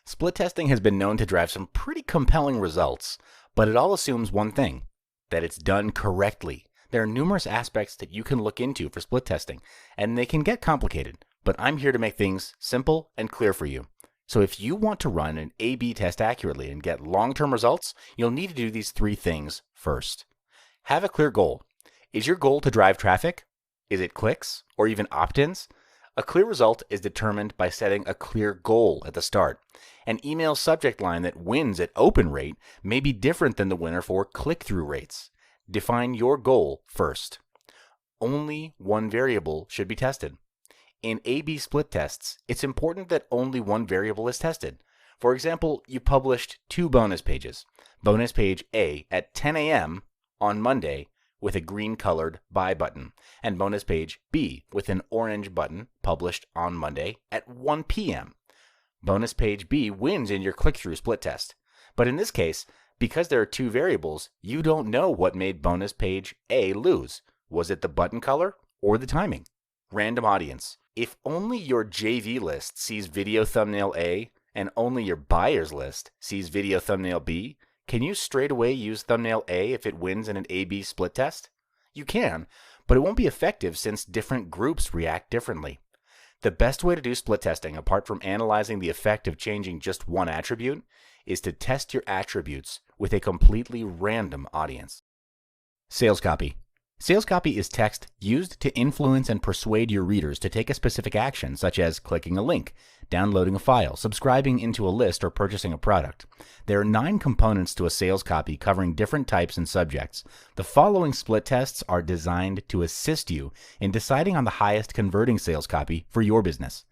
Split testing has been known to drive some pretty compelling results, but it all assumes one thing, that it's done correctly. There are numerous aspects that you can look into for split testing, and they can get complicated, but I'm here to make things simple and clear for you. So if you want to run an A/B test accurately and get long-term results, you'll need to do these three things first. Have a clear goal. Is your goal to drive traffic? Is it clicks or even opt-ins? A clear result is determined by setting a clear goal at the start. An email subject line that wins at open rate may be different than the winner for click-through rates. Define your goal first. Only one variable should be tested. In A/B split tests, it's important that only one variable is tested. For example, you published 2 bonus pages. Bonus page A at 10 a.m. on Monday with a green-colored buy button, and bonus page B with an orange button published on Monday at 1 p.m. Bonus page B wins in your click-through split test. But in this case, because there are 2 variables, you don't know what made bonus page A lose. Was it the button color or the timing? Random audience. If only your JV list sees video thumbnail A and only your buyers list sees video thumbnail B, can you straight away use thumbnail A if it wins in an A/B split test? You can, but it won't be effective since different groups react differently. The best way to do split testing, apart from analyzing the effect of changing just one attribute, is to test your attributes with a completely random audience. Sales copy. Sales copy is text used to influence and persuade your readers to take a specific action, such as clicking a link, downloading a file, subscribing into a list, or purchasing a product. There are 9 components to a sales copy covering different types and subjects. The following split tests are designed to assist you in deciding on the highest converting sales copy for your business.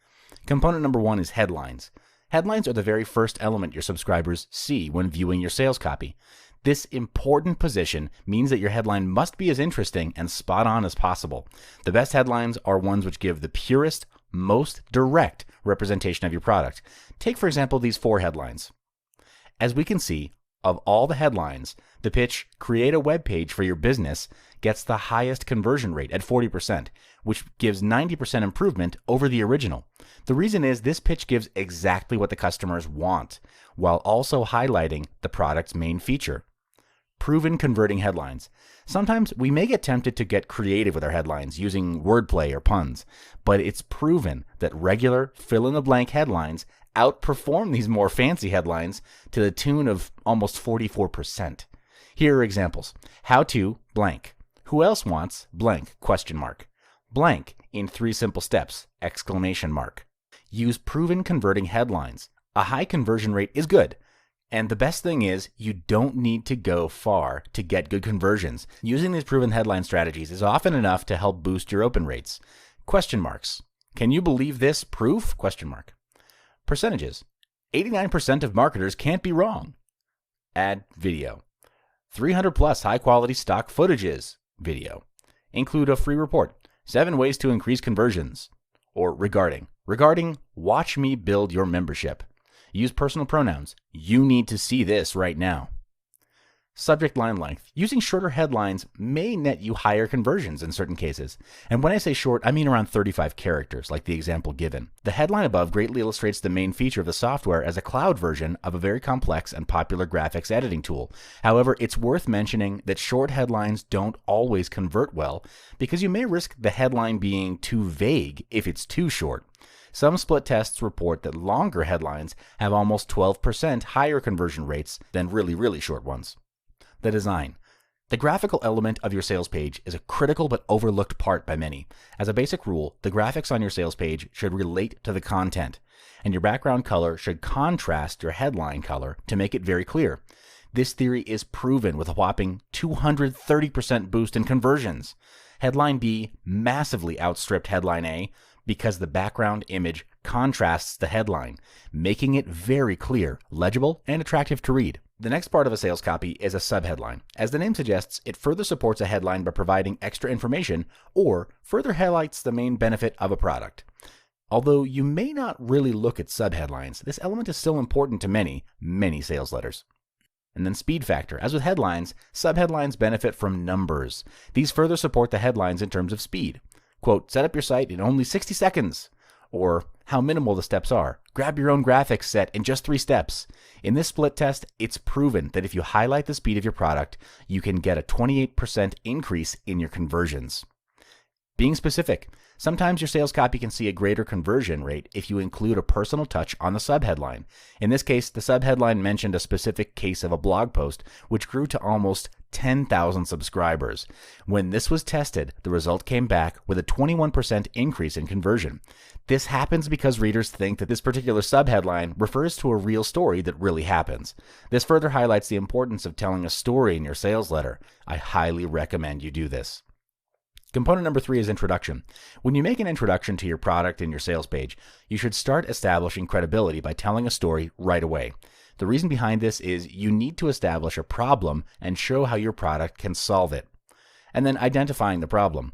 Component number 1 is headlines. Headlines are the very first element your subscribers see when viewing your sales copy. This important position means that your headline must be as interesting and spot on as possible. The best headlines are ones which give the purest, most direct representation of your product. Take, for example, these 4 headlines. As we can see, of all the headlines, the pitch, "Create a web page for your business," gets the highest conversion rate at 40%, which gives 90% improvement over the original. The reason is this pitch gives exactly what the customers want, while also highlighting the product's main feature. Proven converting headlines. Sometimes we may get tempted to get creative with our headlines using wordplay or puns, but it's proven that regular fill-in-the-blank headlines outperform these more fancy headlines to the tune of almost 44%. Here are examples. How to blank. Who else wants blank? Question mark. Blank in 3 simple steps! Exclamation mark. Use proven converting headlines. A high conversion rate is good. And the best thing is, you don't need to go far to get good conversions. Using these proven headline strategies is often enough to help boost your open rates. Question marks. Can you believe this? Proof? Question mark. Percentages. 89% of marketers can't be wrong. Add video. 300 plus high-quality stock footages. Video. Include a free report. 7 ways to increase conversions. Or regarding. Regarding, watch me build your membership. Use personal pronouns. You need to see this right now. Subject line length. Using shorter headlines may net you higher conversions in certain cases. And when I say short, I mean around 35 characters, like the example given. The headline above greatly illustrates the main feature of the software as a cloud version of a very complex and popular graphics editing tool. However, it's worth mentioning that short headlines don't always convert well because you may risk the headline being too vague if it's too short. Some split tests report that longer headlines have almost 12% higher conversion rates than really short ones. The design. The graphical element of your sales page is a critical but overlooked part by many. As a basic rule, the graphics on your sales page should relate to the content, and your background color should contrast your headline color to make it very clear. This theory is proven with a whopping 230% boost in conversions. Headline B massively outstripped headline A because the background image contrasts the headline, making it very clear, legible, and attractive to read. The next part of a sales copy is a subheadline. As the name suggests, it further supports a headline by providing extra information or further highlights the main benefit of a product. Although you may not really look at subheadlines, this element is still important to many sales letters. And then speed factor. As with headlines, subheadlines benefit from numbers. These further support the headlines in terms of speed. Quote, set up your site in only 60 seconds. or how minimal the steps are. Grab your own graphics set in just 3 steps. In this split test, it's proven that if you highlight the speed of your product, you can get a 28% increase in your conversions. Being specific. Sometimes your sales copy can see a greater conversion rate if you include a personal touch on the subheadline. In this case, the subheadline mentioned a specific case of a blog post, which grew to almost 10,000 subscribers. When this was tested, the result came back with a 21% increase in conversion. This happens because readers think that this particular subheadline refers to a real story that really happens. This further highlights the importance of telling a story in your sales letter. I highly recommend you do this. Component number 3 is introduction. When you make an introduction to your product in your sales page, you should start establishing credibility by telling a story right away. The reason behind this is you need to establish a problem and show how your product can solve it. And then identifying the problem.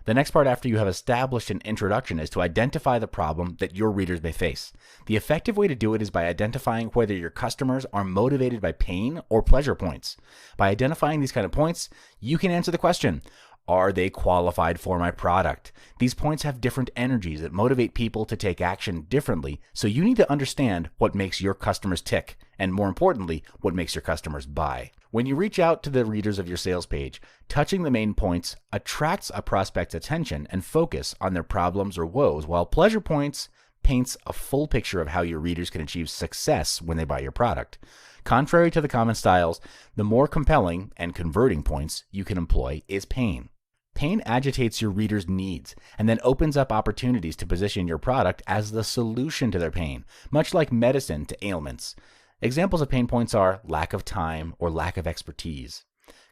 The next part after you have established an introduction is to identify the problem that your readers may face. The effective way to do it is by identifying whether your customers are motivated by pain or pleasure points. By identifying these kind of points, you can answer the question, are they qualified for my product? These points have different energies that motivate people to take action differently, so you need to understand what makes your customers tick, and more importantly, what makes your customers buy. When you reach out to the readers of your sales page, touching the main points attracts a prospect's attention and focus on their problems or woes, while pleasure points paints a full picture of how your readers can achieve success when they buy your product. Contrary to the common styles, the more compelling and converting points you can employ is pain. Pain agitates your readers' needs and then opens up opportunities to position your product as the solution to their pain, much like medicine to ailments. Examples of pain points are lack of time or lack of expertise.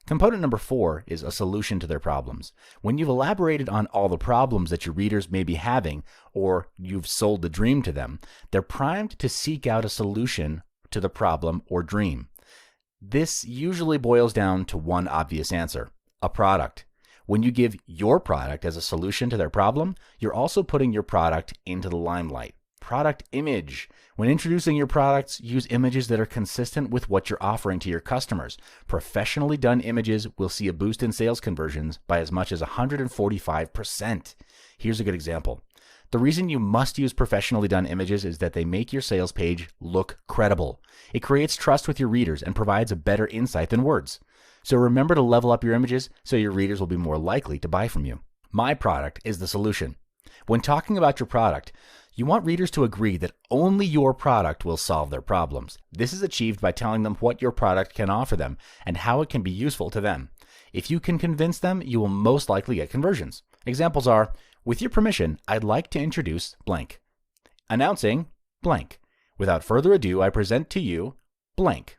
Component number 4 is a solution to their problems. When you've elaborated on all the problems that your readers may be having, or you've sold the dream to them, they're primed to seek out a solution to the problem or dream. This usually boils down to one obvious answer: a product. When you give your product as a solution to their problem, you're also putting your product into the limelight. Product image. When introducing your products, use images that are consistent with what you're offering to your customers. Professionally done images will see a boost in sales conversions by as much as 145%. Here's a good example. The reason you must use professionally done images is that they make your sales page look credible. It creates trust with your readers and provides a better insight than words. So remember to level up your images so your readers will be more likely to buy from you. My product is the solution. When talking about your product, you want readers to agree that only your product will solve their problems. This is achieved by telling them what your product can offer them and how it can be useful to them. If you can convince them, you will most likely get conversions. Examples are, with your permission, I'd like to introduce blank. Announcing blank. Without further ado, I present to you blank.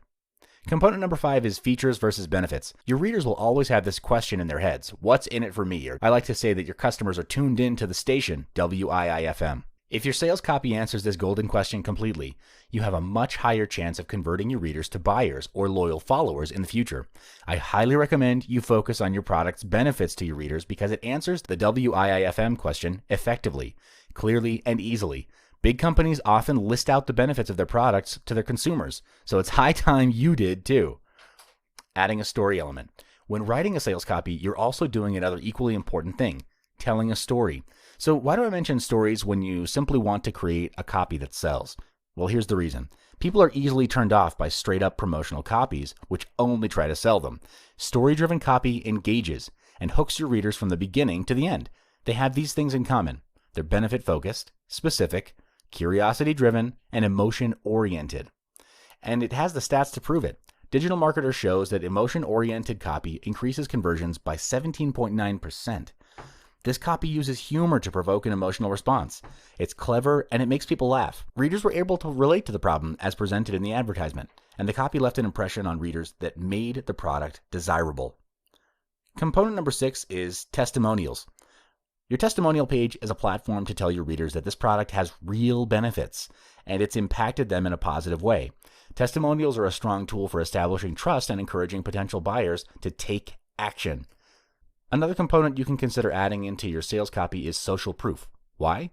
Component number 5 is features versus benefits. Your readers will always have this question in their heads. What's in it for me? Or I like to say that your customers are tuned in to the station, WIIFM. If your sales copy answers this golden question completely, you have a much higher chance of converting your readers to buyers or loyal followers in the future. I highly recommend you focus on your product's benefits to your readers because it answers the WIIFM question effectively, clearly, and easily. Big companies often list out the benefits of their products to their consumers, so it's high time you did too. Adding a story element. When writing a sales copy, you're also doing another equally important thing, telling a story. So why do I mention stories when you simply want to create a copy that sells? Well, here's the reason. People are easily turned off by straight-up promotional copies, which only try to sell them. Story-driven copy engages and hooks your readers from the beginning to the end. They have these things in common. They're benefit-focused, specific, curiosity-driven, and emotion-oriented. And it has the stats to prove it. Digital Marketer shows that emotion-oriented copy increases conversions by 17.9%. This copy uses humor to provoke an emotional response. It's clever and it makes people laugh. Readers were able to relate to the problem as presented in the advertisement, and the copy left an impression on readers that made the product desirable. Component number 6 is testimonials. Your testimonial page is a platform to tell your readers that this product has real benefits and it's impacted them in a positive way. Testimonials are a strong tool for establishing trust and encouraging potential buyers to take action. Another component you can consider adding into your sales copy is social proof. Why?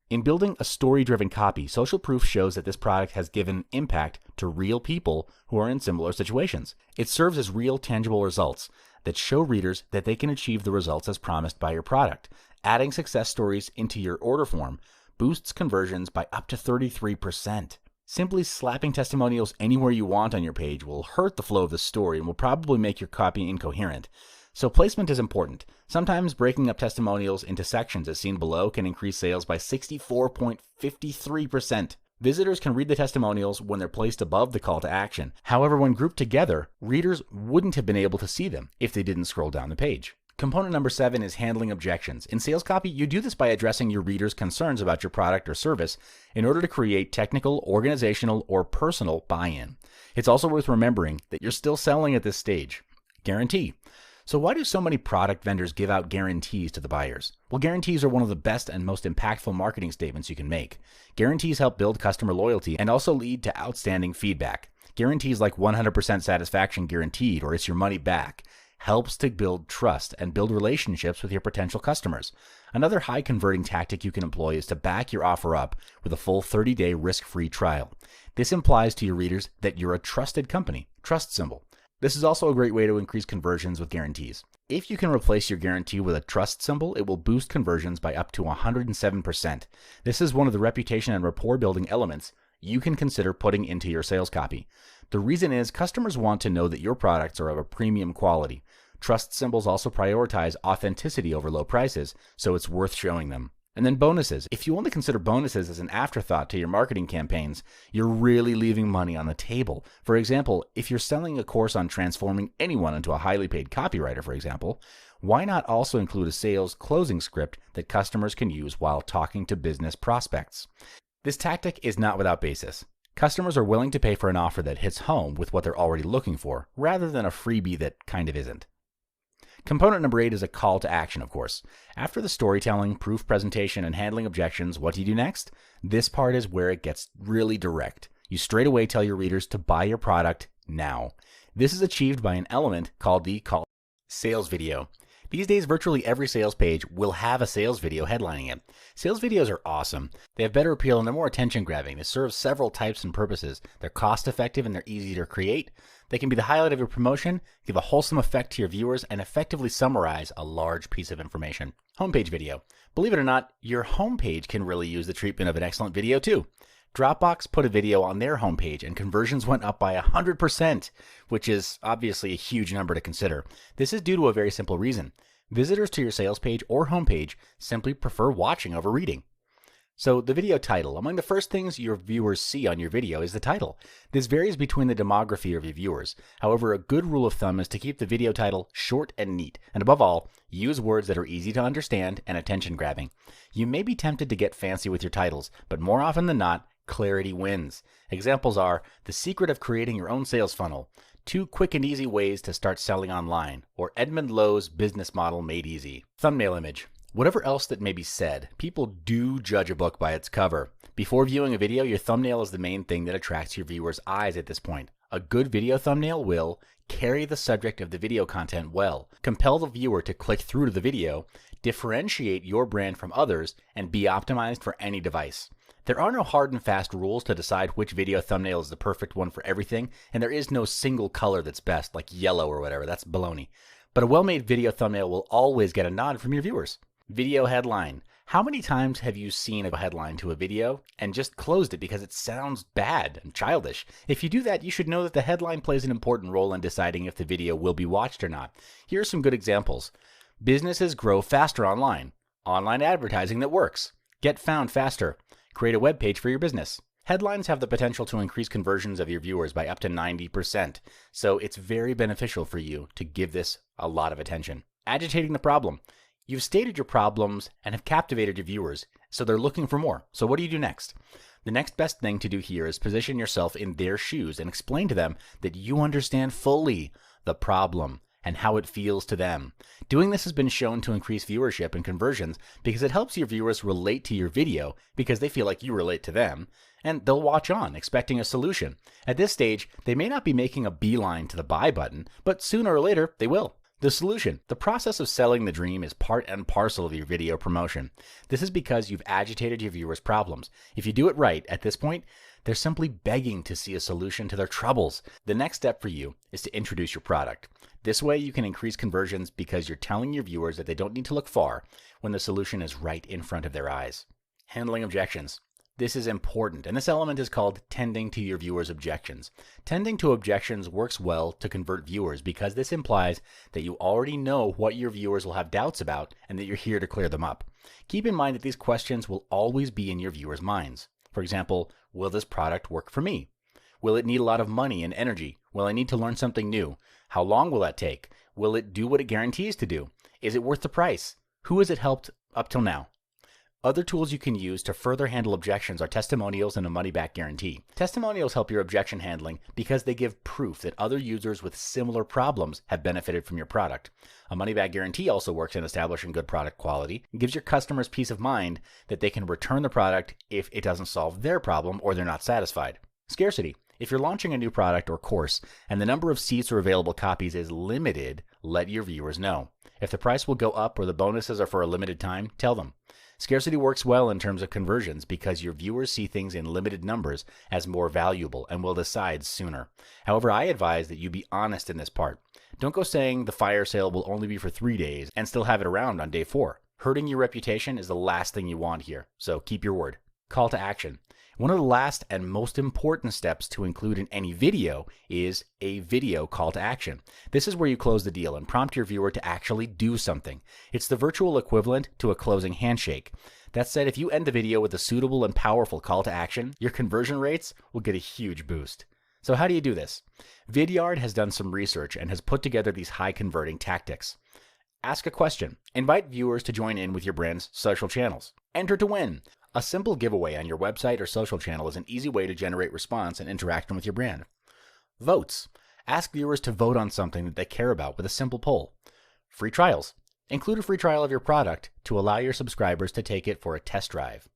In building a story-driven copy, social proof shows that this product has given impact to real people who are in similar situations. It serves as real, tangible results that show readers that they can achieve the results as promised by your product. Adding success stories into your order form boosts conversions by up to 33%. Simply slapping testimonials anywhere you want on your page will hurt the flow of the story and will probably make your copy incoherent. So placement is important. Sometimes breaking up testimonials into sections as seen below can increase sales by 64.53%. Visitors can read the testimonials when they're placed above the call to action. However, when grouped together, readers wouldn't have been able to see them if they didn't scroll down the page. Component number 7 is handling objections. In sales copy, you do this by addressing your readers' concerns about your product or service in order to create technical, organizational, or personal buy-in. It's also worth remembering that you're still selling at this stage. Guarantee. So why do so many product vendors give out guarantees to the buyers? Well, guarantees are one of the best and most impactful marketing statements you can make. Guarantees help build customer loyalty and also lead to outstanding feedback. Guarantees like 100% satisfaction guaranteed or it's your money back helps to build trust and build relationships with your potential customers. Another high converting tactic you can employ is to back your offer up with a full 30-day risk-free trial. This implies to your readers that you're a trusted company. Trust symbol. This is also a great way to increase conversions with guarantees. If you can replace your guarantee with a trust symbol, it will boost conversions by up to 107%. This is one of the reputation and rapport building elements you can consider putting into your sales copy. The reason is customers want to know that your products are of a premium quality. Trust symbols also prioritize authenticity over low prices, so it's worth showing them. And then bonuses. If you only consider bonuses as an afterthought to your marketing campaigns, you're really leaving money on the table. For example, if you're selling a course on transforming anyone into a highly paid copywriter, for example, why not also include a sales closing script that customers can use while talking to business prospects? This tactic is not without basis. Customers are willing to pay for an offer that hits home with what they're already looking for, rather than a freebie that kind of isn't. Component number 8 is a call to action, of course. After the storytelling, proof presentation, and handling objections, what do you do next? This part is where it gets really direct. You straight away tell your readers to buy your product now. This is achieved by an element called the call sales video. These days, virtually every sales page will have a sales video headlining it. Sales videos are awesome. They have better appeal and they're more attention-grabbing. They serve several types and purposes. They're cost-effective and they're easy to create. They can be the highlight of your promotion, give a wholesome effect to your viewers, and effectively summarize a large piece of information. Homepage video. Believe it or not, your homepage can really use the treatment of an excellent video too. Dropbox put a video on their homepage and conversions went up by 100%, which is obviously a huge number to consider. This is due to a very simple reason. Visitors to your sales page or homepage simply prefer watching over reading. So the video title. Among the first things your viewers see on your video is the title. This varies between the demography of your viewers. However, a good rule of thumb is to keep the video title short and neat, and above all, use words that are easy to understand and attention-grabbing. You may be tempted to get fancy with your titles, but more often than not, clarity wins. Examples are The Secret of Creating Your Own Sales Funnel, 2 Quick and Easy Ways to Start Selling Online, or Edmund Lowe's Business Model Made Easy. Thumbnail image. Whatever else that may be said, people do judge a book by its cover. Before viewing a video, your thumbnail is the main thing that attracts your viewers' eyes at this point. A good video thumbnail will carry the subject of the video content well, compel the viewer to click through to the video, differentiate your brand from others, and be optimized for any device. There are no hard and fast rules to decide which video thumbnail is the perfect one for everything, and there is no single color that's best, like yellow or whatever. That's baloney. But a well-made video thumbnail will always get a nod from your viewers. Video headline. How many times have you seen a headline to a video and just closed it because it sounds bad and childish? If you do that, you should know that the headline plays an important role in deciding if the video will be watched or not. Here are some good examples. Businesses grow faster online. Online advertising that works. Get found faster. Create a web page for your business. Headlines have the potential to increase conversions of your viewers by up to 90%, so it's very beneficial for you to give this a lot of attention. Agitating the problem. You've stated your problems and have captivated your viewers, so they're looking for more. So what do you do next? The next best thing to do here is position yourself in their shoes and explain to them that you understand fully the problem and how it feels to them. Doing this has been shown to increase viewership and conversions because it helps your viewers relate to your video because they feel like you relate to them, and they'll watch on, expecting a solution. At this stage, they may not be making a beeline to the buy button, but sooner or later, they will. The solution. The process of selling the dream is part and parcel of your video promotion. This is because you've agitated your viewers' problems. If you do it right, at this point, they're simply begging to see a solution to their troubles. The next step for you is to introduce your product. This way you can increase conversions because you're telling your viewers that they don't need to look far when the solution is right in front of their eyes. Handling objections. This is important, and this element is called tending to your viewers' objections. Tending to objections works well to convert viewers because this implies that you already know what your viewers will have doubts about and that you're here to clear them up. Keep in mind that these questions will always be in your viewers' minds. For example, will this product work for me? Will it need a lot of money and energy? Will I need to learn something new? How long will that take? Will it do what it guarantees to do? Is it worth the price? Who has it helped up till now? Other tools you can use to further handle objections are testimonials and a money-back guarantee. Testimonials help your objection handling because they give proof that other users with similar problems have benefited from your product. A money-back guarantee also works in establishing good product quality and gives your customers peace of mind that they can return the product if it doesn't solve their problem or they're not satisfied. Scarcity. If you're launching a new product or course and the number of seats or available copies is limited, let your viewers know. If the price will go up or the bonuses are for a limited time, tell them. Scarcity works well in terms of conversions because your viewers see things in limited numbers as more valuable and will decide sooner. However, I advise that you be honest in this part. Don't go saying the fire sale will only be for 3 days and still have it around on day 4. Hurting your reputation is the last thing you want here, so keep your word. Call to action. One of the last and most important steps to include in any video is a video call to action. This is where you close the deal and prompt your viewer to actually do something. It's the virtual equivalent to a closing handshake. That said, if you end the video with a suitable and powerful call to action, your conversion rates will get a huge boost. So how do you do this? Vidyard has done some research and has put together these high converting tactics. Ask a question. Invite viewers to join in with your brand's social channels. Enter to win. A simple giveaway on your website or social channel is an easy way to generate response and interaction with your brand. Votes. Ask viewers to vote on something that they care about with a simple poll. Free trials. Include a free trial of your product to allow your subscribers to take it for a test drive.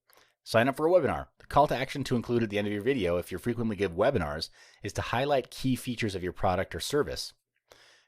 Sign up for a webinar. The call to action to include at the end of your video, if you frequently give webinars, is to highlight key features of your product or service.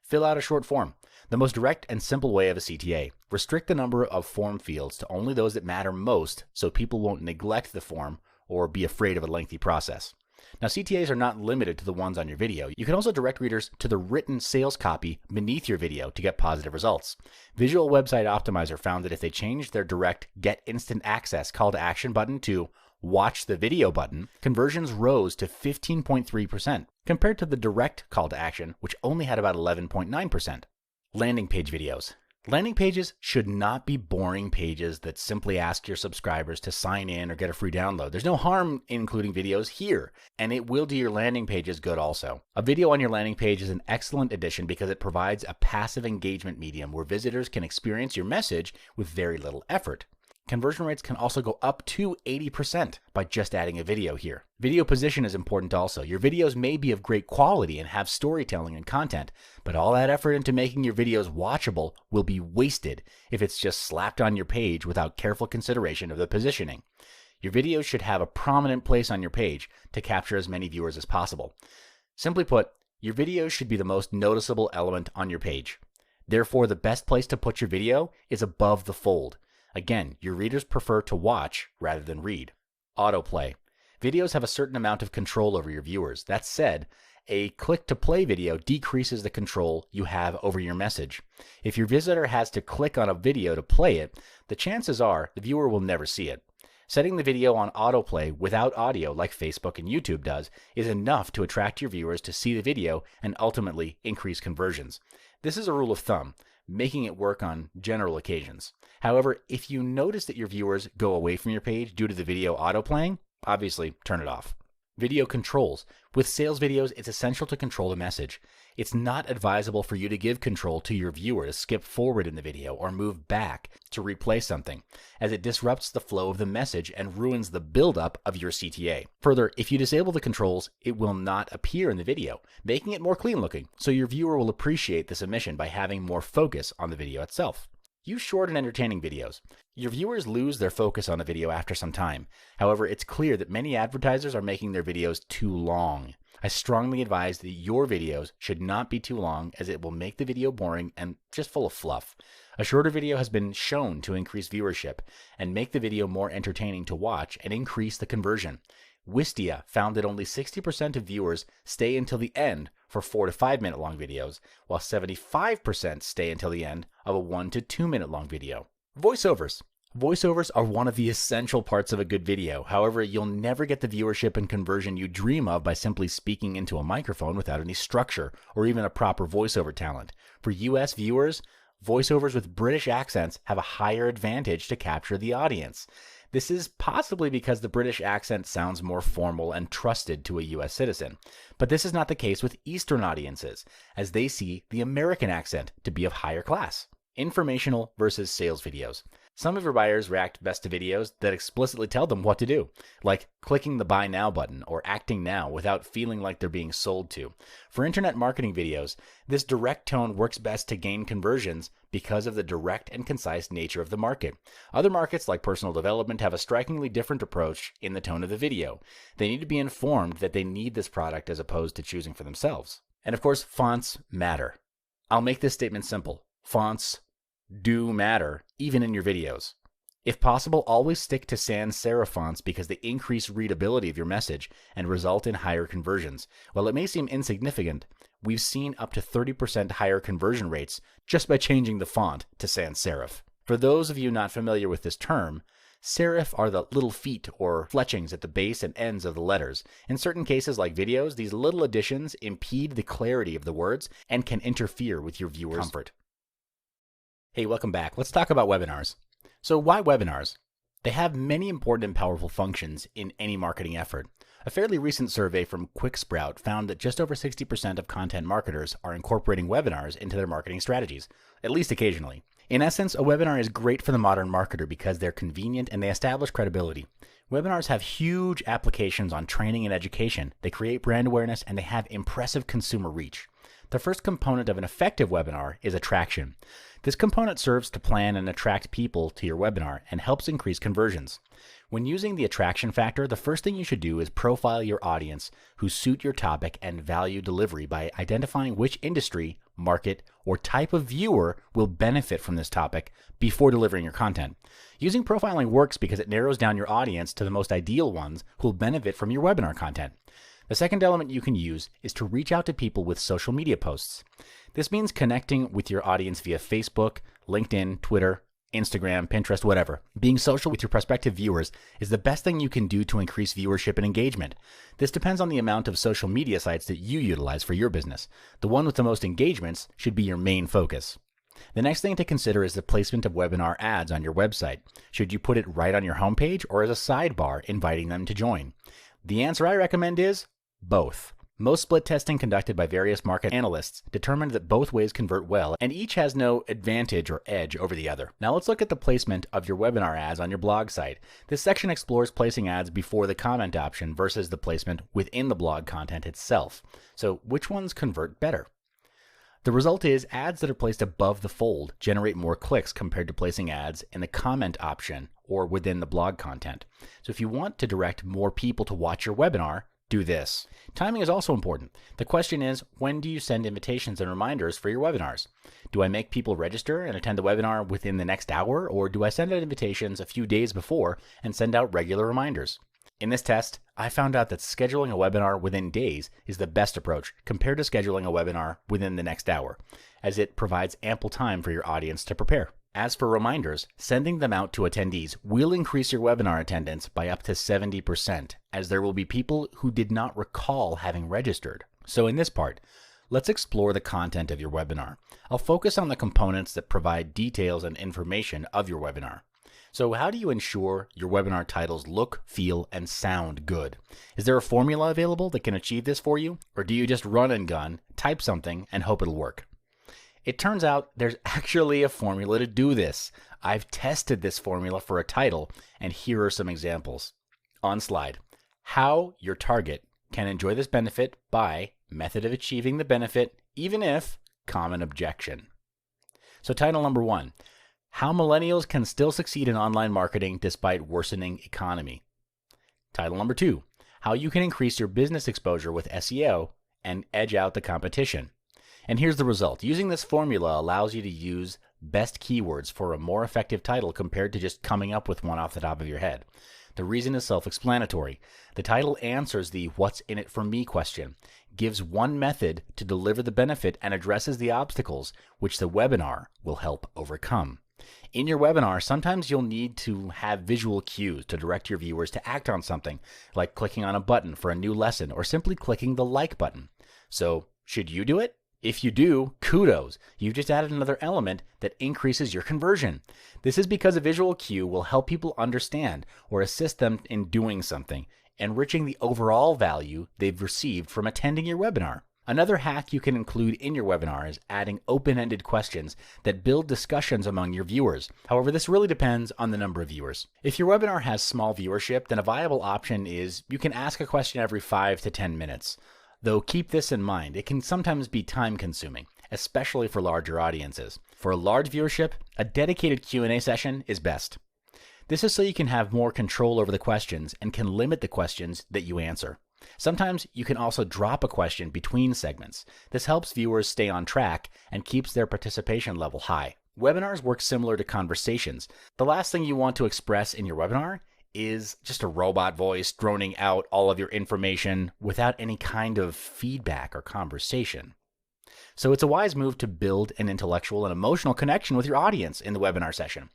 Fill out a short form. The most direct and simple way of a CTA. Restrict the number of form fields to only those that matter most so people won't neglect the form or be afraid of a lengthy process. Now, CTAs are not limited to the ones on your video. You can also direct readers to the written sales copy beneath your video to get positive results. Visual Website Optimizer found that if they changed their direct Get Instant Access call to action button to Watch the Video button, conversions rose to 15.3% compared to the direct call to action, which only had about 11.9%. Landing page videos. Landing pages should not be boring pages that simply ask your subscribers to sign in or get a free download. There's no harm in including videos here, and it will do your landing pages good also. A video on your landing page is an excellent addition because it provides a passive engagement medium where visitors can experience your message with very little effort. Conversion rates can also go up to 80% by just adding a video here. Video position is important also. Your videos may be of great quality and have storytelling and content, but all that effort into making your videos watchable will be wasted if it's just slapped on your page without careful consideration of the positioning. Your videos should have a prominent place on your page to capture as many viewers as possible. Simply put, your videos should be the most noticeable element on your page. Therefore, the best place to put your video is above the fold. Again, your readers prefer to watch rather than read. Autoplay. Videos have a certain amount of control over your viewers. That said, a click-to-play video decreases the control you have over your message. If your visitor has to click on a video to play it, the chances are the viewer will never see it. Setting the video on autoplay without audio, like Facebook and YouTube does, is enough to attract your viewers to see the video and ultimately increase conversions. This is a rule of thumb, making it work on general occasions. However, if you notice that your viewers go away from your page due to the video autoplaying, obviously turn it off. Video controls. With sales videos, it's essential to control the message. It's not advisable for you to give control to your viewer to skip forward in the video or move back to replay something, as it disrupts the flow of the message and ruins the buildup of your CTA. Further, if you disable the controls, it will not appear in the video, making it more clean looking, so your viewer will appreciate this omission by having more focus on the video itself. Use short and entertaining videos. Your viewers lose their focus on the video after some time. However, it's clear that many advertisers are making their videos too long. I strongly advise that your videos should not be too long, as it will make the video boring and just full of fluff. A shorter video has been shown to increase viewership and make the video more entertaining to watch and increase the conversion. Wistia found that only 60% of viewers stay until the end for 4 to 5 minute long videos, while 75% stay until the end of a 1 to 2 minute long video. Voiceovers. Voiceovers are one of the essential parts of a good video. However, you'll never get the viewership and conversion you dream of by simply speaking into a microphone without any structure or even a proper voiceover talent. For US viewers, voiceovers with British accents have a higher advantage to capture the audience. This is possibly because the British accent sounds more formal and trusted to a US citizen. But this is not the case with Eastern audiences, as they see the American accent to be of higher class. Informational versus sales videos. Some of your buyers react best to videos that explicitly tell them what to do, like clicking the buy now button or acting now without feeling like they're being sold to. For internet marketing videos, this direct tone works best to gain conversions because of the direct and concise nature of the market. Other markets like personal development have a strikingly different approach in the tone of the video. They need to be informed that they need this product as opposed to choosing for themselves. And of course, fonts matter. I'll make this statement simple. Fonts do matter, even in your videos. If possible, always stick to sans serif fonts because they increase readability of your message and result in higher conversions. While it may seem insignificant, we've seen up to 30% higher conversion rates just by changing the font to sans serif. For those of you not familiar with this term, serif are the little feet or fletchings at the base and ends of the letters. In certain cases like videos, these little additions impede the clarity of the words and can interfere with your viewers' comfort. Hey, welcome back. Let's talk about webinars. So why webinars? They have many important and powerful functions in any marketing effort. A fairly recent survey from QuickSprout found that just over 60% of content marketers are incorporating webinars into their marketing strategies, at least occasionally. In essence, a webinar is great for the modern marketer because they're convenient and they establish credibility. Webinars have huge applications on training and education. They create brand awareness and they have impressive consumer reach. The first component of an effective webinar is attraction. This component serves to plan and attract people to your webinar and helps increase conversions. When using the attraction factor, the first thing you should do is profile your audience who suit your topic and value delivery by identifying which industry, market, or type of viewer will benefit from this topic before delivering your content. Using profiling works because it narrows down your audience to the most ideal ones who will benefit from your webinar content. The second element you can use is to reach out to people with social media posts. This means connecting with your audience via Facebook, LinkedIn, Twitter, Instagram, Pinterest, whatever. Being social with your prospective viewers is the best thing you can do to increase viewership and engagement. This depends on the amount of social media sites that you utilize for your business. The one with the most engagements should be your main focus. The next thing to consider is the placement of webinar ads on your website. Should you put it right on your homepage or as a sidebar inviting them to join? The answer I recommend is both. Most split testing conducted by various market analysts determined that both ways convert well and each has no advantage or edge over the other. Now let's look at the placement of your webinar ads on your blog site. This section explores placing ads before the comment option versus the placement within the blog content itself. So which ones convert better? The result is ads that are placed above the fold generate more clicks compared to placing ads in the comment option or within the blog content. So if you want to direct more people to watch your webinar, do this. Timing is also important. The question is, when do you send invitations and reminders for your webinars? Do I make people register and attend the webinar within the next hour, or do I send out invitations a few days before and send out regular reminders? In this test, I found out that scheduling a webinar within days is the best approach compared to scheduling a webinar within the next hour, as it provides ample time for your audience to prepare. As for reminders, sending them out to attendees will increase your webinar attendance by up to 70%, as there will be people who did not recall having registered. So in this part, let's explore the content of your webinar. I'll focus on the components that provide details and information of your webinar. So how do you ensure your webinar titles look, feel, and sound good? Is there a formula available that can achieve this for you? Or do you just run and gun, type something, and hope it'll work? It turns out there's actually a formula to do this. I've tested this formula for a title, and here are some examples. On slide, how your target can enjoy this benefit by method of achieving the benefit, even if common objection. So title number 1, how millennials can still succeed in online marketing despite worsening economy. Title number 2, how you can increase your business exposure with SEO and edge out the competition. And here's the result. Using this formula allows you to use best keywords for a more effective title compared to just coming up with one off the top of your head. The reason is self-explanatory. The title answers the "what's in it for me" question, gives one method to deliver the benefit, and addresses the obstacles which the webinar will help overcome. In your webinar, sometimes you'll need to have visual cues to direct your viewers to act on something, like clicking on a button for a new lesson or simply clicking the like button. So, should you do it? If you do, kudos. You've just added another element that increases your conversion. This is because a visual cue will help people understand or assist them in doing something, enriching the overall value they've received from attending your webinar. Another hack you can include in your webinar is adding open-ended questions that build discussions among your viewers. However, this really depends on the number of viewers. If your webinar has small viewership, then a viable option is you can ask a question every 5 to 10 minutes. Though keep this in mind, it can sometimes be time-consuming, especially for larger audiences. For a large viewership, a dedicated Q&A session is best. This is so you can have more control over the questions and can limit the questions that you answer. Sometimes you can also drop a question between segments. This helps viewers stay on track and keeps their participation level high. Webinars work similar to conversations. The last thing you want to express in your webinar is just a robot voice droning out all of your information without any kind of feedback or conversation. So it's a wise move to build an intellectual and emotional connection with your audience in the webinar session.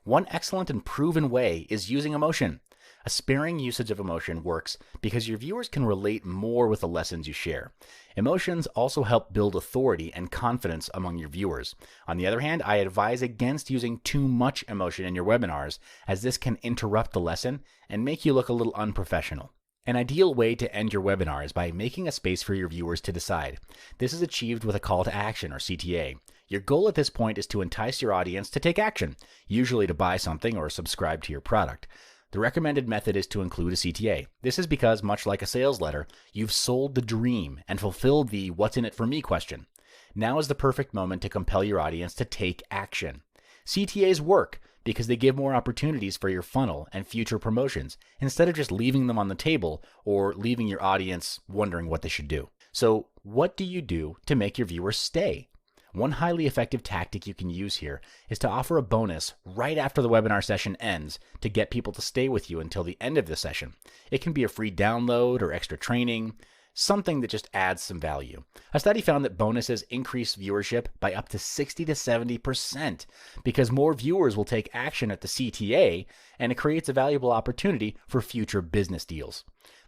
One excellent and proven way is using emotion. A sparing usage of emotion works because your viewers can relate more with the lessons you share. Emotions also help build authority and confidence among your viewers. On the other hand, I advise against using too much emotion in your webinars, as this can interrupt the lesson and make you look a little unprofessional. An ideal way to end your webinar is by making a space for your viewers to decide. This is achieved with a call to action, or CTA. Your goal at this point is to entice your audience to take action, usually to buy something or subscribe to your product. The recommended method is to include a CTA. This is because, much like a sales letter, you've sold the dream and fulfilled the "what's in it for me" question. Now is the perfect moment to compel your audience to take action. CTAs work because they give more opportunities for your funnel and future promotions, instead of just leaving them on the table or leaving your audience wondering what they should do. So, what do you do to make your viewers stay? One highly effective tactic you can use here is to offer a bonus right after the webinar session ends to get people to stay with you until the end of the session. It can be a free download or extra training, something that just adds some value. A study found that bonuses increase viewership by up to 60 to 70% because more viewers will take action at the CTA, and it creates a valuable opportunity for future business deals.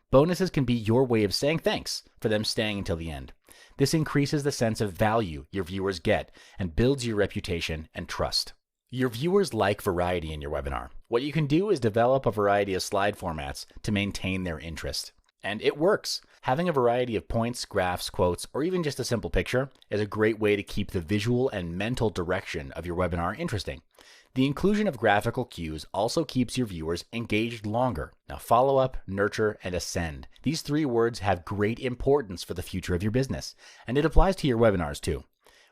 Bonuses can be your way of saying thanks for them staying until the end. This increases the sense of value your viewers get and builds your reputation and trust. Your viewers like variety in your webinar. What you can do is develop a variety of slide formats to maintain their interest. And it works. Having a variety of points, graphs, quotes, or even just a simple picture is a great way to keep the visual and mental direction of your webinar interesting. The inclusion of graphical cues also keeps your viewers engaged longer. Now, follow up, nurture, and ascend. These 3 words have great importance for the future of your business, and it applies to your webinars too.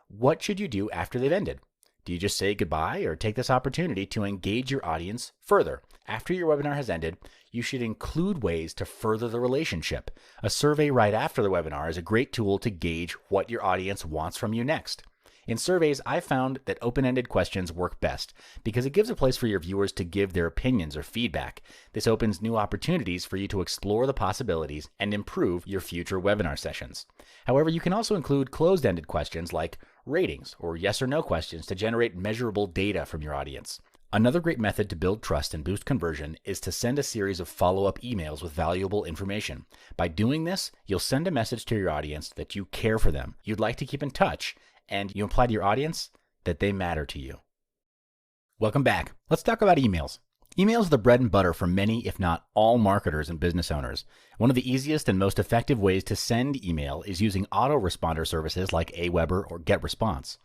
What should you do after they've ended? Do you just say goodbye or take this opportunity to engage your audience further? After your webinar has ended, you should include ways to further the relationship. A survey right after the webinar is a great tool to gauge what your audience wants from you next. In surveys, I've found that open-ended questions work best because it gives a place for your viewers to give their opinions or feedback. This opens new opportunities for you to explore the possibilities and improve your future webinar sessions. However, you can also include closed-ended questions like ratings or yes or no questions to generate measurable data from your audience. Another great method to build trust and boost conversion is to send a series of follow-up emails with valuable information. By doing this, you'll send a message to your audience that you care for them, you'd like to keep in touch, and you imply to your audience that they matter to you. Welcome back. Let's talk about emails. Emails are the bread and butter for many, if not all, marketers and business owners. One of the easiest and most effective ways to send email is using autoresponder services like Aweber or GetResponse.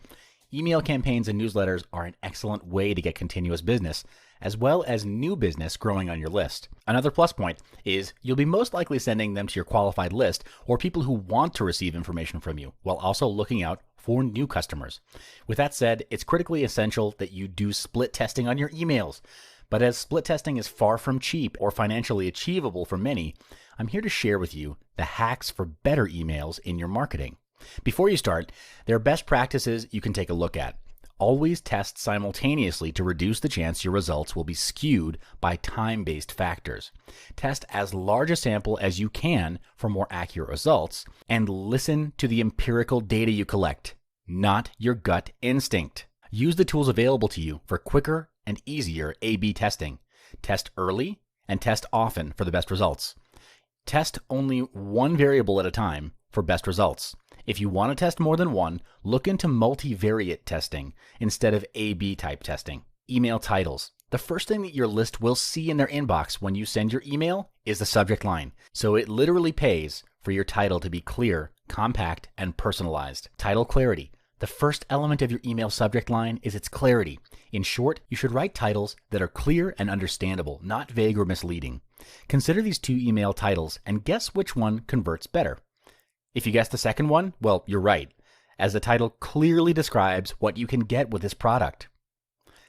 Email campaigns and newsletters are an excellent way to get continuous business, as well as new business growing on your list. Another plus point is you'll be most likely sending them to your qualified list or people who want to receive information from you, while also looking out for new customers. With that said, it's critically essential that you do split testing on your emails. But as split testing is far from cheap or financially achievable for many, I'm here to share with you the hacks for better emails in your marketing. Before you start, there are best practices you can take a look at. Always test simultaneously to reduce the chance your results will be skewed by time-based factors. Test as large a sample as you can for more accurate results, and listen to the empirical data you collect, not your gut instinct. Use the tools available to you for quicker and easier A/B testing. Test early and test often for the best results. Test only one variable at a time for best results. If you want to test more than one, look into multivariate testing instead of A/B type testing. Email titles. The first thing that your list will see in their inbox when you send your email is the subject line. So it literally pays for your title to be clear, compact, and personalized. Title clarity. The first element of your email subject line is its clarity. In short, you should write titles that are clear and understandable, not vague or misleading. Consider these two email titles and guess which one converts better. If you guess the second one, well, you're right, as the title clearly describes what you can get with this product.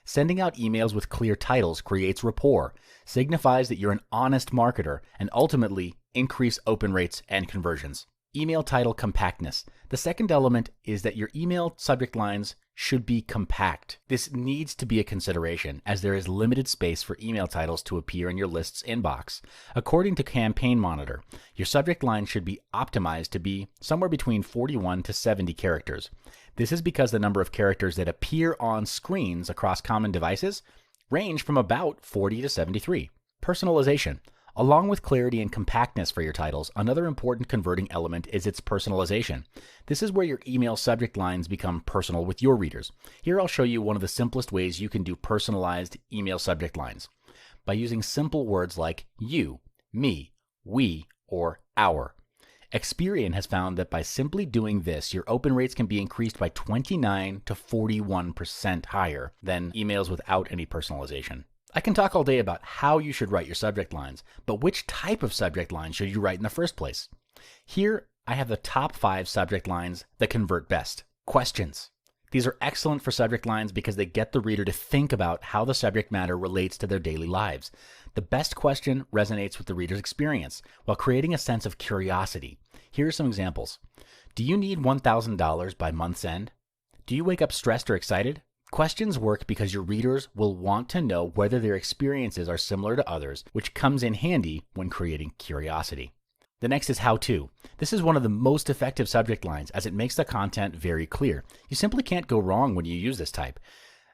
Sending out emails with clear titles creates rapport, signifies that you're an honest marketer, and ultimately increase open rates and conversions. Email title compactness. The second element is that your email subject lines should be compact. This needs to be a consideration as there is limited space for email titles to appear in your list's inbox. According to Campaign Monitor, your subject line should be optimized to be somewhere between 41 to 70 characters. This is because the number of characters that appear on screens across common devices range from about 40 to 73. Personalization. Along with clarity and compactness for your titles, another important converting element is its personalization. This is where your email subject lines become personal with your readers. Here I'll show you one of the simplest ways you can do personalized email subject lines. By using simple words like you, me, we, or our. Experian has found that by simply doing this, your open rates can be increased by 29 to 41% higher than emails without any personalization. I can talk all day about how you should write your subject lines, but which type of subject line should you write in the first place? Here, I have the top 5 subject lines that convert best. Questions. These are excellent for subject lines because they get the reader to think about how the subject matter relates to their daily lives. The best question resonates with the reader's experience while creating a sense of curiosity. Here are some examples. Do you need $1,000 by month's end? Do you wake up stressed or excited? Questions work because your readers will want to know whether their experiences are similar to others, which comes in handy when creating curiosity. The next is how to. This is one of the most effective subject lines as it makes the content very clear. You simply can't go wrong when you use this type.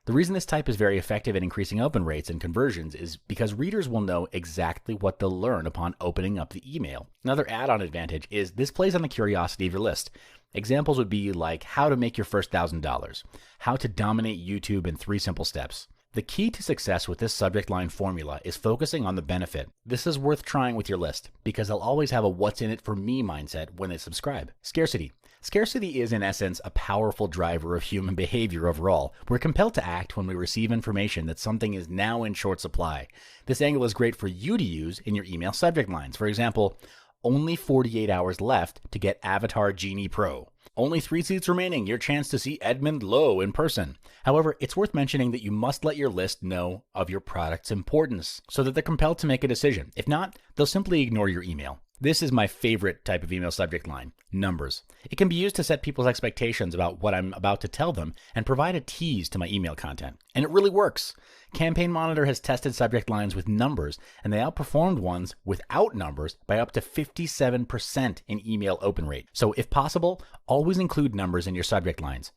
The reason this type is very effective at increasing open rates and conversions is because readers will know exactly what they'll learn upon opening up the email. Another add-on advantage is this plays on the curiosity of your list. Examples would be like how to make your first $1,000, how to dominate YouTube in 3 simple steps. The key to success with this subject line formula is focusing on the benefit. This is worth trying with your list because they'll always have a what's in it for me mindset when they subscribe. Scarcity. Scarcity is in essence a powerful driver of human behavior overall. We're compelled to act when we receive information that something is now in short supply. This angle is great for you to use in your email subject lines. For example, only 48 hours left to get Avatar Genie Pro. Only 3 seats remaining, your chance to see Edmund Lowe in person. However, it's worth mentioning that you must let your list know of your product's importance so that they're compelled to make a decision. If not, they'll simply ignore your email. This is my favorite type of email subject line, numbers. It can be used to set people's expectations about what I'm about to tell them and provide a tease to my email content. And it really works. Campaign Monitor has tested subject lines with numbers, and they outperformed ones without numbers by up to 57% in email open rate. So if possible, always include numbers in your subject lines.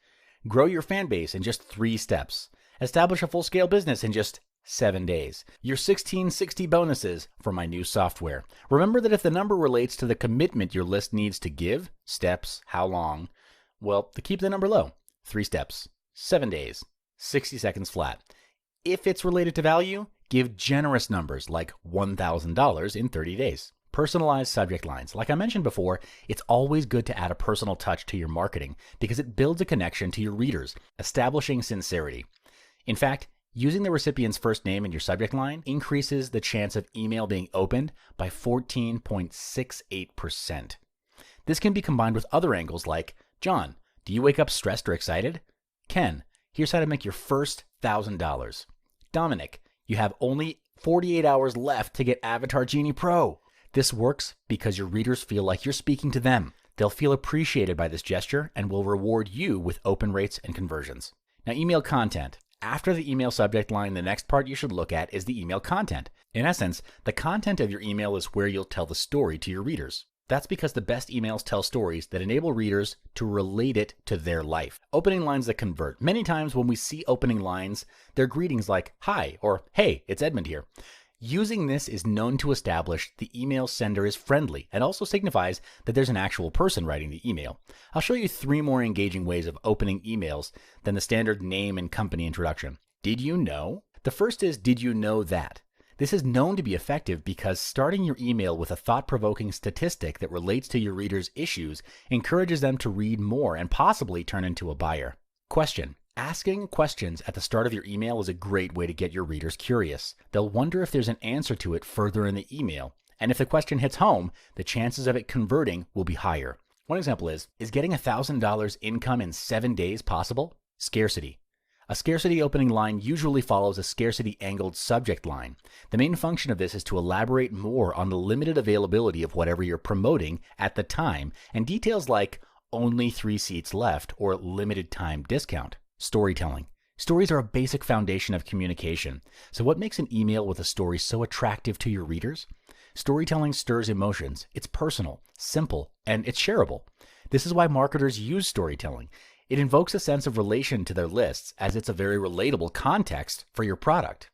Grow your fan base in just 3 steps. Establish a full-scale business in just 7 days. Your 1660 bonuses for my new software. Remember that if the number relates to the commitment your list needs to give, steps, how long, well, to keep the number low, 3 steps, 7 days, 60 seconds flat. If it's related to value, give generous numbers like $1,000 in 30 days. Personalized subject lines. Like I mentioned before, it's always good to add a personal touch to your marketing because it builds a connection to your readers, establishing sincerity. In fact, using the recipient's first name in your subject line increases the chance of email being opened by 14.68%. This can be combined with other angles like, John, do you wake up stressed or excited? Ken, here's how to make your first $1,000. Dominic, you have only 48 hours left to get Avatar Genie Pro. This works because your readers feel like you're speaking to them. They'll feel appreciated by this gesture and will reward you with open rates and conversions. Now, email content. After the email subject line, the next part you should look at is the email content. In essence, the content of your email is where you'll tell the story to your readers. That's because the best emails tell stories that enable readers to relate it to their life. Opening lines that convert. Many times when we see opening lines, they're greetings like, "Hi," or "Hey, it's Edmund here." Using this is known to establish the email sender is friendly and also signifies that there's an actual person writing the email. I'll show you 3 more engaging ways of opening emails than the standard name and company introduction. Did you know? The first is, did you know that? This is known to be effective because starting your email with a thought-provoking statistic that relates to your readers' issues encourages them to read more and possibly turn into a buyer. Question. Asking questions at the start of your email is a great way to get your readers curious. They'll wonder if there's an answer to it further in the email, and if the question hits home, the chances of it converting will be higher. One example is getting $1,000 income in 7 days possible? Scarcity. A scarcity opening line usually follows a scarcity angled subject line. The main function of this is to elaborate more on the limited availability of whatever you're promoting at the time, and details like only 3 seats left or limited time discount. Storytelling. Stories are a basic foundation of communication. So what makes an email with a story so attractive to your readers? Storytelling stirs emotions. It's personal, simple, and it's shareable. This is why marketers use storytelling. It invokes a sense of relation to their lists as it's a very relatable context for your product.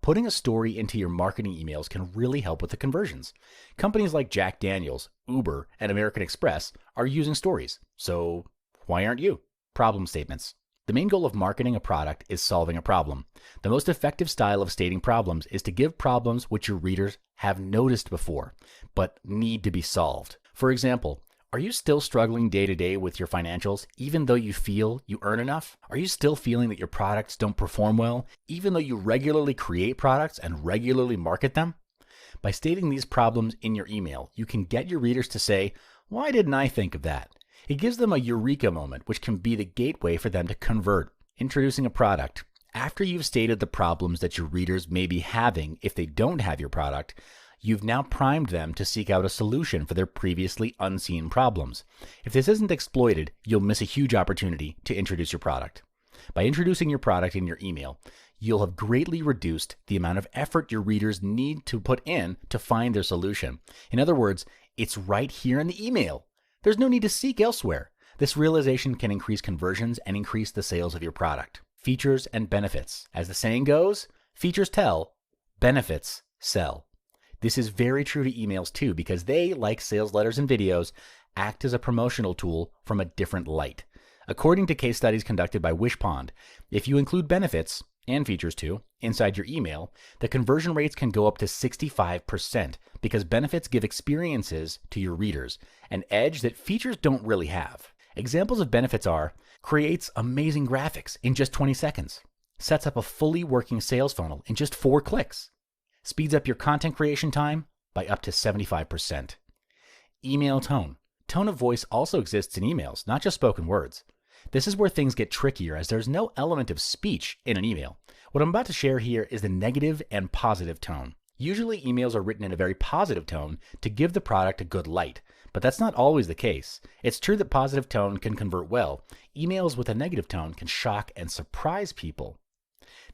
Putting a story into your marketing emails can really help with the conversions. Companies like Jack Daniels, Uber, and American Express are using stories. So why aren't you? Problem statements. The main goal of marketing a product is solving a problem. The most effective style of stating problems is to give problems which your readers have noticed before, but need to be solved. For example, are you still struggling day to day with your financials, even though you feel you earn enough? Are you still feeling that your products don't perform well, even though you regularly create products and regularly market them? By stating these problems in your email, you can get your readers to say, "Why didn't I think of that?" It gives them a eureka moment, which can be the gateway for them to convert. Introducing a product. After you've stated the problems that your readers may be having if they don't have your product, you've now primed them to seek out a solution for their previously unseen problems. If this isn't exploited, you'll miss a huge opportunity to introduce your product. By introducing your product in your email, you'll have greatly reduced the amount of effort your readers need to put in to find their solution. In other words, it's right here in the email. There's no need to seek elsewhere. This realization can increase conversions and increase the sales of your product. Features and benefits. As the saying goes, features tell, benefits sell. This is very true to emails too, because they, like sales letters and videos, act as a promotional tool from a different light. According to case studies conducted by Wishpond, if you include benefits, and features too, inside your email, the conversion rates can go up to 65% because benefits give experiences to your readers, an edge that features don't really have. Examples of benefits are: creates amazing graphics in just 20 seconds, sets up a fully working sales funnel in just 4 clicks, speeds up your content creation time by up to 75%. Email tone. Tone of voice also exists in emails, not just spoken words. This is where things get trickier as there's no element of speech in an email. What I'm about to share here is the negative and positive tone. Usually emails are written in a very positive tone to give the product a good light, but that's not always the case. It's true that positive tone can convert well. Emails with a negative tone can shock and surprise people.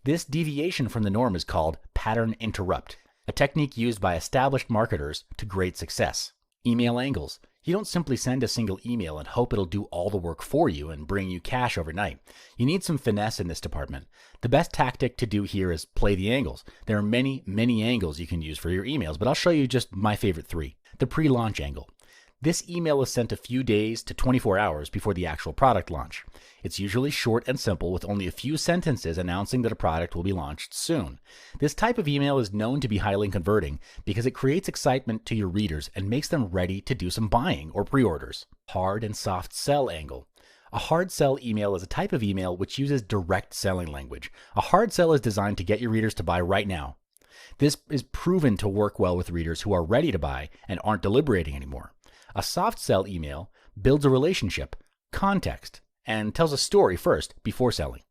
This deviation from the norm is called pattern interrupt, a technique used by established marketers to great success. Email angles. You don't simply send a single email and hope it'll do all the work for you and bring you cash overnight. You need some finesse in this department. The best tactic to do here is play the angles. There are many, many angles you can use for your emails, but I'll show you just my favorite 3. The pre-launch angle. This email is sent a few days to 24 hours before the actual product launch. It's usually short and simple with only a few sentences announcing that a product will be launched soon. This type of email is known to be highly converting because it creates excitement to your readers and makes them ready to do some buying or pre-orders. Hard and soft sell angle. A hard sell email is a type of email which uses direct selling language. A hard sell is designed to get your readers to buy right now. This is proven to work well with readers who are ready to buy and aren't deliberating anymore. A soft sell email builds a relationship, context, and tells a story first before selling.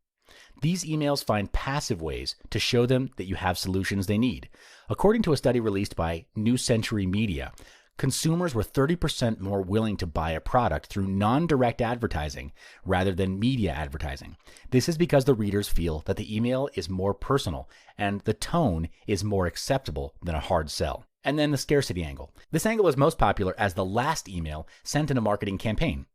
These emails find passive ways to show them that you have solutions they need. According to a study released by New Century Media, consumers were 30% more willing to buy a product through non-direct advertising rather than media advertising. This is because the readers feel that the email is more personal and the tone is more acceptable than a hard sell. And then the scarcity angle. This angle is most popular as the last email sent in a marketing campaign.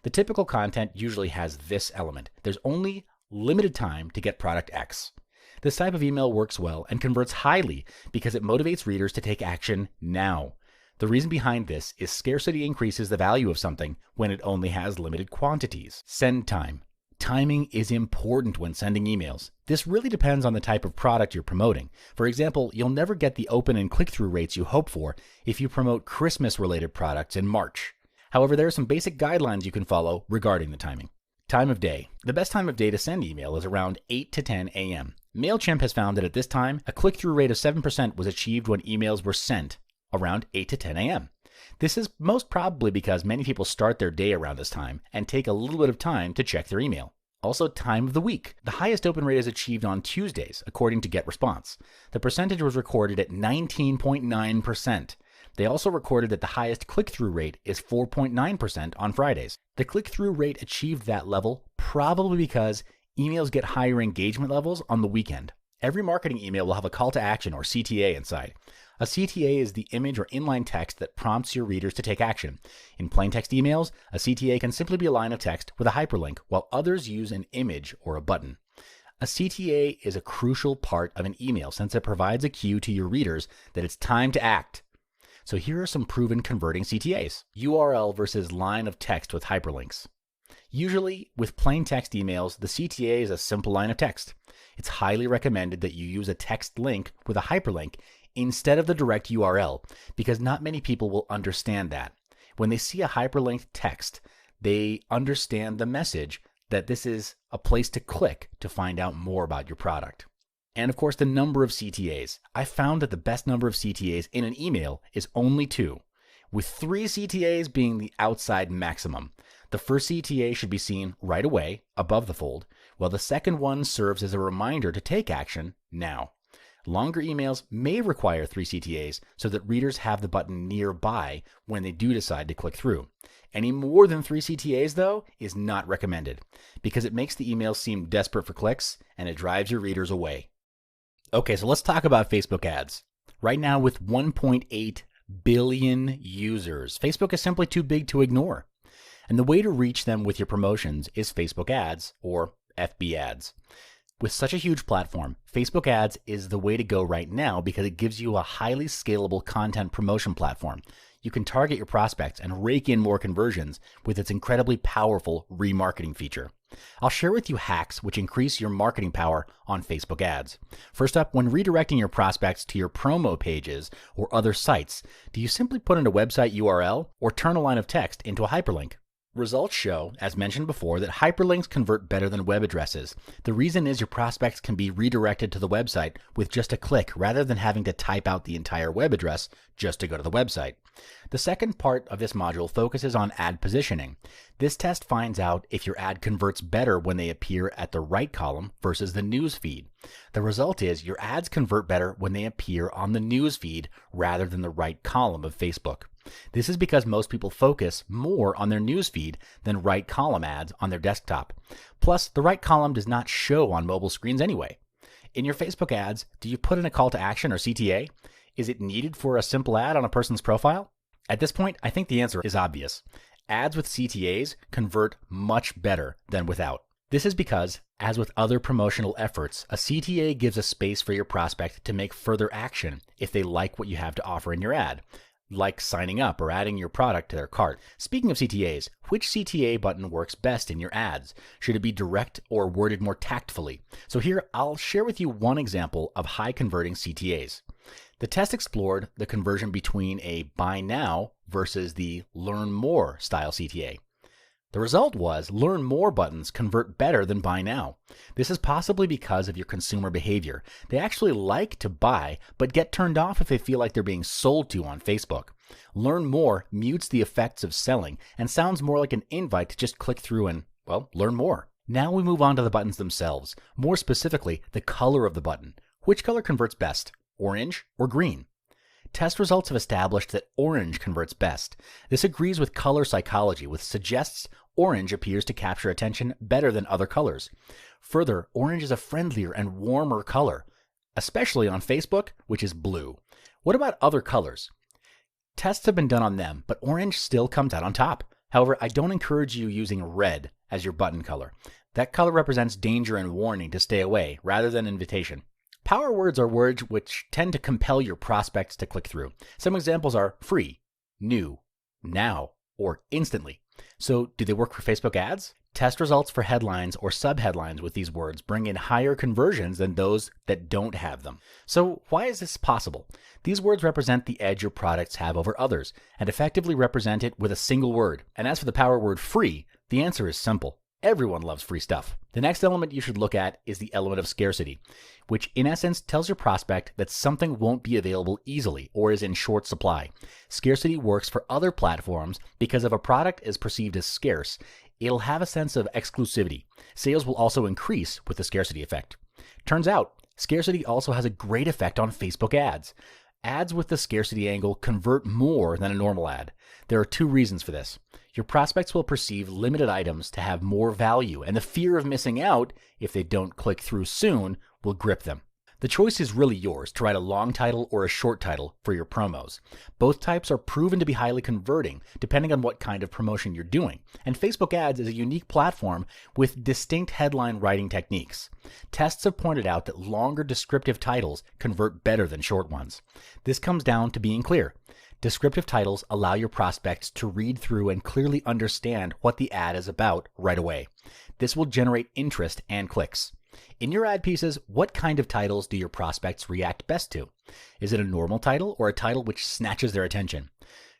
The typical content usually has this element. There's only limited time to get product X. This type of email works well and converts highly because it motivates readers to take action now. The reason behind this is scarcity increases the value of something when it only has limited quantities. Send time. Timing is important when sending emails. This really depends on the type of product you're promoting. For example, you'll never get the open and click-through rates you hope for if you promote Christmas-related products in March. However, there are some basic guidelines you can follow regarding the timing. Time of day. The best time of day to send email is around 8 to 10 a.m. MailChimp has found that at this time, a click-through rate of 7% was achieved when emails were sent around 8 to 10 a.m. This is most probably because many people start their day around this time and take a little bit of time to check their email. Also, time of the week. The highest open rate is achieved on Tuesdays, according to GetResponse. The percentage was recorded at 19.9%. They also recorded that the highest click-through rate is 4.9% on Fridays. The click-through rate achieved that level probably because emails get higher engagement levels on the weekend. Every marketing email will have a call to action or CTA inside. A CTA is the image or inline text that prompts your readers to take action. In plain text emails, a CTA can simply be a line of text with a hyperlink, while others use an image or a button. A CTA is a crucial part of an email since it provides a cue to your readers that it's time to act. So here are some proven converting CTAs. URL versus line of text with hyperlinks. Usually, with plain text emails, the CTA is a simple line of text. It's highly recommended that you use a text link with a hyperlink instead of the direct URL, because not many people will understand that. When they see a hyperlinked text, they understand the message that this is a place to click to find out more about your product. And of course, the number of CTAs. I found that the best number of CTAs in an email is only 2, with 3 CTAs being the outside maximum. The first CTA should be seen right away, above the fold, while the second one serves as a reminder to take action now. Longer emails may require 3 CTAs so that readers have the button nearby when they do decide to click through. Any more than 3 CTAs, though, is not recommended because it makes the email seem desperate for clicks and it drives your readers away. Okay, so let's talk about Facebook ads. Right now, with 1.8 billion users, Facebook is simply too big to ignore. And the way to reach them with your promotions is Facebook ads or FB ads. With such a huge platform, Facebook ads is the way to go right now because it gives you a highly scalable content promotion platform. You can target your prospects and rake in more conversions with its incredibly powerful remarketing feature. I'll share with you hacks which increase your marketing power on Facebook ads. First up, when redirecting your prospects to your promo pages or other sites, do you simply put in a website URL or turn a line of text into a hyperlink? Results show, as mentioned before, that hyperlinks convert better than web addresses. The reason is your prospects can be redirected to the website with just a click rather than having to type out the entire web address just to go to the website. The second part of this module focuses on ad positioning. This test finds out if your ad converts better when they appear at the right column versus the news feed. The result is your ads convert better when they appear on the news feed rather than the right column of Facebook. This is because most people focus more on their newsfeed than right column ads on their desktop. Plus, the right column does not show on mobile screens anyway. In your Facebook ads, do you put in a call to action or CTA? Is it needed for a simple ad on a person's profile? At this point, I think the answer is obvious. Ads with CTAs convert much better than without. This is because, as with other promotional efforts, a CTA gives a space for your prospect to make further action if they like what you have to offer in your ad, like signing up or adding your product to their cart. Speaking of CTAs, which CTA button works best in your ads? Should it be direct or worded more tactfully? So here, I'll share with you one example of high converting CTAs. The test explored the conversion between a buy now versus the learn more style CTA. The result was learn more buttons convert better than buy now. This is possibly because of your consumer behavior. They actually like to buy, but get turned off if they feel like they're being sold to on Facebook. Learn more mutes the effects of selling and sounds more like an invite to just click through and, well, learn more. Now we move on to the buttons themselves. More specifically, the color of the button. Which color converts best? Orange or green? Test results have established that orange converts best. This agrees with color psychology, which suggests orange appears to capture attention better than other colors. Further, orange is a friendlier and warmer color, especially on Facebook, which is blue. What about other colors? Tests have been done on them, but orange still comes out on top. However, I don't encourage you using red as your button color. That color represents danger and warning to stay away, rather than invitation. Power words are words which tend to compel your prospects to click through. Some examples are free, new, now, or instantly. So, do they work for Facebook ads? Test results for headlines or subheadlines with these words bring in higher conversions than those that don't have them. So, why is this possible? These words represent the edge your products have over others and effectively represent it with a single word. And as for the power word free, the answer is simple. Everyone loves free stuff. The next element you should look at is the element of scarcity, which in essence tells your prospect that something won't be available easily or is in short supply. Scarcity works for other platforms because if a product is perceived as scarce, it'll have a sense of exclusivity. Sales will also increase with the scarcity effect. Turns out, scarcity also has a great effect on Facebook ads. Ads with the scarcity angle convert more than a normal ad. There are two reasons for this. Your prospects will perceive limited items to have more value, and the fear of missing out, if they don't click through soon, will grip them. The choice is really yours to write a long title or a short title for your promos. Both types are proven to be highly converting, depending on what kind of promotion you're doing. And Facebook ads is a unique platform with distinct headline writing techniques. Tests have pointed out that longer descriptive titles convert better than short ones. This comes down to being clear. Descriptive titles allow your prospects to read through and clearly understand what the ad is about right away. This will generate interest and clicks. In your ad pieces, what kind of titles do your prospects react best to? Is it a normal title or a title which snatches their attention?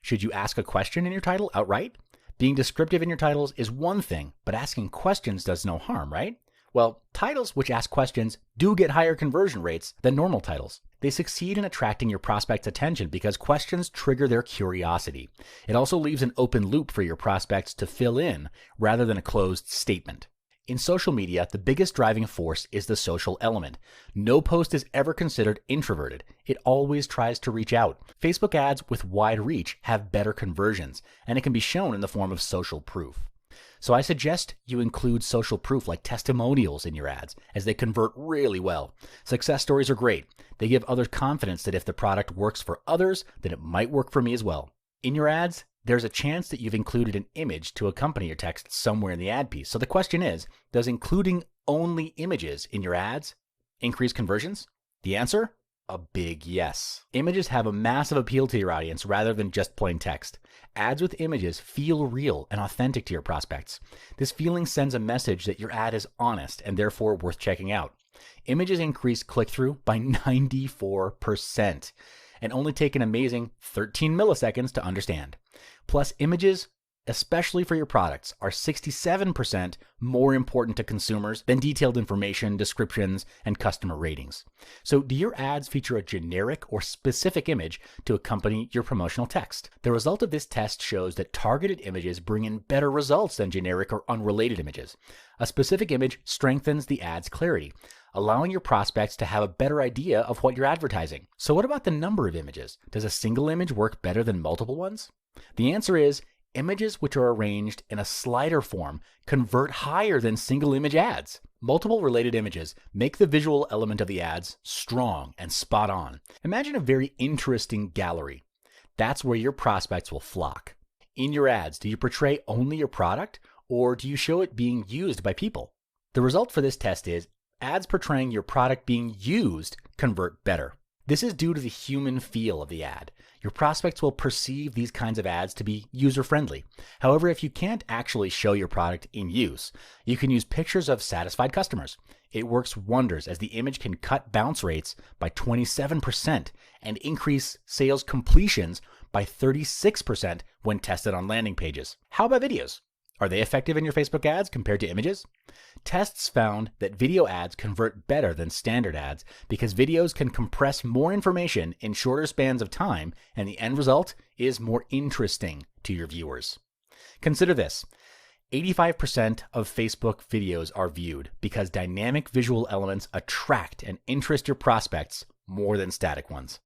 Should you ask a question in your title outright? Being descriptive in your titles is one thing, but asking questions does no harm, right? Well, titles which ask questions do get higher conversion rates than normal titles. They succeed in attracting your prospect's attention because questions trigger their curiosity. It also leaves an open loop for your prospects to fill in rather than a closed statement. In social media, the biggest driving force is the social element. No post is ever considered introverted. It always tries to reach out. Facebook ads with wide reach have better conversions, and it can be shown in the form of social proof. So I suggest you include social proof like testimonials in your ads, as they convert really well. Success stories are great. They give others confidence that if the product works for others, then it might work for me as well. In your ads, there's a chance that you've included an image to accompany your text somewhere in the ad piece. So the question is, does including only images in your ads increase conversions? The answer? A big yes. Images have a massive appeal to your audience rather than just plain text. Ads with images feel real and authentic to your prospects. This feeling sends a message that your ad is honest and therefore worth checking out. Images increase click-through by 94% and only take an amazing 13 milliseconds to understand. Plus, images, especially for your products, are 67% more important to consumers than detailed information, descriptions, and customer ratings. So do your ads feature a generic or specific image to accompany your promotional text? The result of this test shows that targeted images bring in better results than generic or unrelated images. A specific image strengthens the ad's clarity, allowing your prospects to have a better idea of what you're advertising. So what about the number of images? Does a single image work better than multiple ones? The answer is images which are arranged in a slider form convert higher than single image ads. Multiple related images make the visual element of the ads strong and spot on. Imagine a very interesting gallery. That's where your prospects will flock. In your ads, do you portray only your product or do you show it being used by people? The result for this test is ads portraying your product being used convert better. This is due to the human feel of the ad. Your prospects will perceive these kinds of ads to be user-friendly. However, if you can't actually show your product in use, you can use pictures of satisfied customers. It works wonders as the image can cut bounce rates by 27% and increase sales completions by 36% when tested on landing pages. How about videos? Are they effective in your Facebook ads compared to images? Tests found that video ads convert better than standard ads because videos can compress more information in shorter spans of time, and the end result is more interesting to your viewers. Consider this. 85% of Facebook videos are viewed because dynamic visual elements attract and interest your prospects more than static ones.